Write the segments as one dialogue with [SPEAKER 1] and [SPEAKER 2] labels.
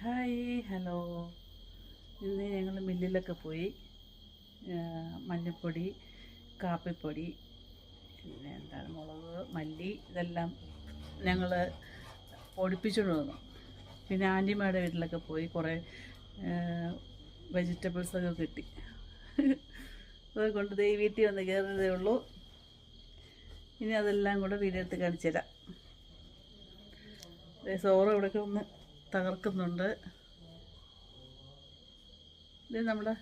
[SPEAKER 1] Hi hello. ഇന്ന് ഞങ്ങൾ മില്ലിലൊക്കെ പോയി മഞ്ഞൾപ്പൊടി, കാപ്പിപ്പൊടി, പിന്നെ എന്താണ് മുളക്, മല്ലി ഇതെല്ലാം ഞങ്ങൾ പൊടിപ്പിച്ചുകൊണ്ട് വന്നു. പിന്നെ ആൻറ്റിമാരുടെ വീട്ടിലൊക്കെ പോയി കുറേ വെജിറ്റബിൾസൊക്കെ കിട്ടി. അതുകൊണ്ട് ഈ വീട്ടിൽ വന്ന് കയറുന്നതേ ഉള്ളൂ. ഇനി അതെല്ലാം കൂടെ വീഡിയോ എടുത്ത് കാണിച്ചു തരാം. സോറ് ഇവിടെയൊക്കെ ഒന്ന് തകർക്കുന്നുണ്ട്. ഇത് നമ്മുടെ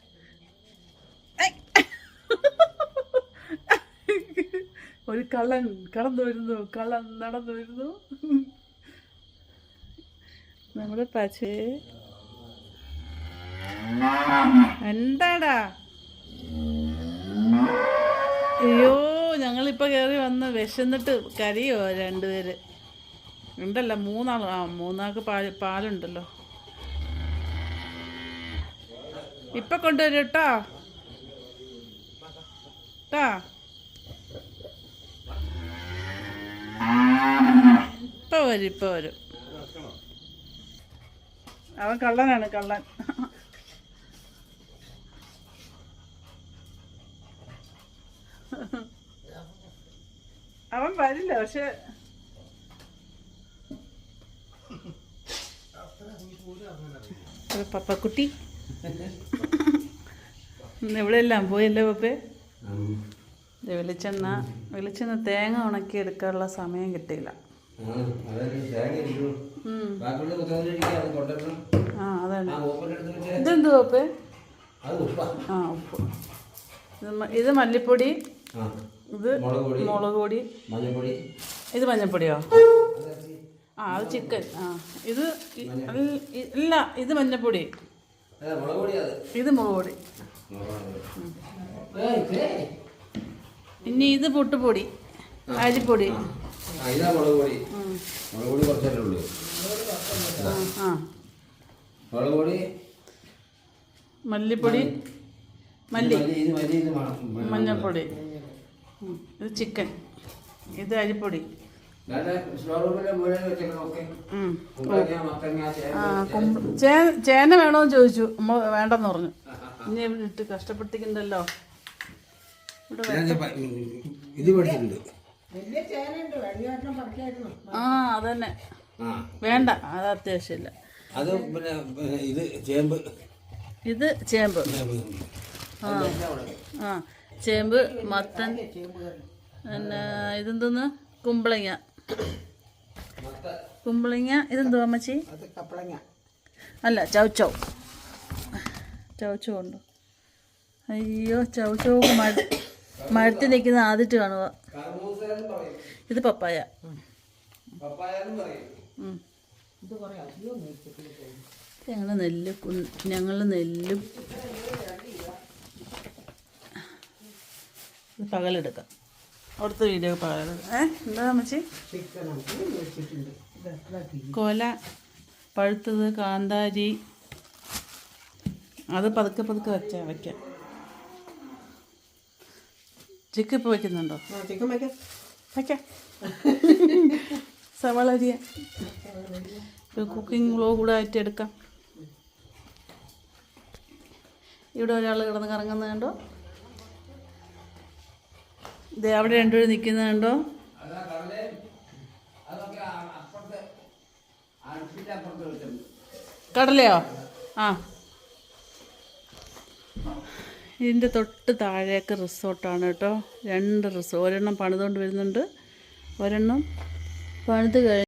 [SPEAKER 1] ഒരു കള്ളൻ കടന്നു വരുന്നു, കള്ളൻ നടന്നു വരുന്നു. നമ്മുടെ പച്ചേ എന്താടാ? അയ്യോ, ഞങ്ങളിപ്പോൾ കയറി വന്ന് വിശന്നിട്ട് കരയോ രണ്ടുപേര് ഉണ്ടല്ലോ, മൂന്നാൾ. മൂന്നാൾക്ക് പാലുണ്ടല്ലോ. ഇപ്പം കൊണ്ടുവരും കേട്ടോ. ഇപ്പം വരും. അവൻ കള്ളനാണ്, കള്ളൻ. അവൻ വരില്ല, പക്ഷെ പപ്പക്കുട്ടി ഇവിടെ എല്ലാം പോയല്ലേ പപ്പേ? വെളിച്ചെണ്ണ തേങ്ങ ഉണക്കി എടുക്കാനുള്ള സമയം കിട്ടിയില്ല. അതാണ്. ഇതെന്ത് പപ്പേ? ഉപ്പ്. ഇത് മല്ലിപ്പൊടി, ഇത് മുളക് പൊടി, ഇത് മഞ്ഞൾപ്പൊടിയോ? അത് ചിക്കൻ. ഇത് ഇല്ല, ഇത് മഞ്ഞൾപ്പൊടി, ഇത് മുളക് പൊടി. ഇനി ഇത് പുട്ടുപൊടി, അരിപ്പൊടി. മല്ലിപ്പൊടി, മഞ്ഞൾപ്പൊടി. ഇത് ചിക്കൻ, ഇത് അരിപ്പൊടി. ചേന വേണോന്ന് ചോദിച്ചു, നമ്മൾ വേണ്ടെന്ന് പറഞ്ഞു. ഇനി ഇവിടെ ഇട്ട് കഷ്ടപ്പെടുത്തിക്കണ്ടല്ലോ. അതന്നെ വേണ്ട, അത് അത്യാവശ്യമില്ല. ഇത് ചേമ്പ്. ചേമ്പ്, മത്തൻ, പിന്നെ ഇതെന്തോന്ന്, കുമ്പളങ്ങ. ഇതെന്തോ അമ്മച്ചി? അല്ല, ചൗച്ചൗ ഉണ്ടോ? അയ്യോ, ചൗച്ചൗ മരത്തിൽ നിൽക്കുന്ന ആദ്യമായിട്ട് കാണുക. ഇത് പപ്പായ. ഞങ്ങൾ നെല്ലും പകലെടുക്കാം. അവിടുത്തെ വീഡിയോ പകലെടുക്കാം. എന്താ അമ്മച്ചി? കൊല, പഴുത്തത്, കാന്താരി. അത് പതുക്കെ വയ്ക്കാം. ചിക്കൻ ഇപ്പോൾ വയ്ക്കുന്നുണ്ടോ? വയ്ക്കാം. സവാള അരിയ കുക്കിംഗ് വ്ലോഗ് കൂടെ ആയിട്ട് എടുക്കാം. ഇവിടെ ഒരാൾ കിടന്ന് കറങ്ങുന്നത് കണ്ടോ? ഇത് അവിടെ രണ്ടുപേരും നിൽക്കുന്നത് കണ്ടോ? കടലയോ? ഇതിൻ്റെ തൊട്ട് താഴേക്ക് റിസോർട്ടാണ് കേട്ടോ. 2 റിസോർട്ട്. ഒരെണ്ണം പണിതുകൊണ്ട് വരുന്നുണ്ട്, ഒരെണ്ണം പണിത് കഴിഞ്ഞ്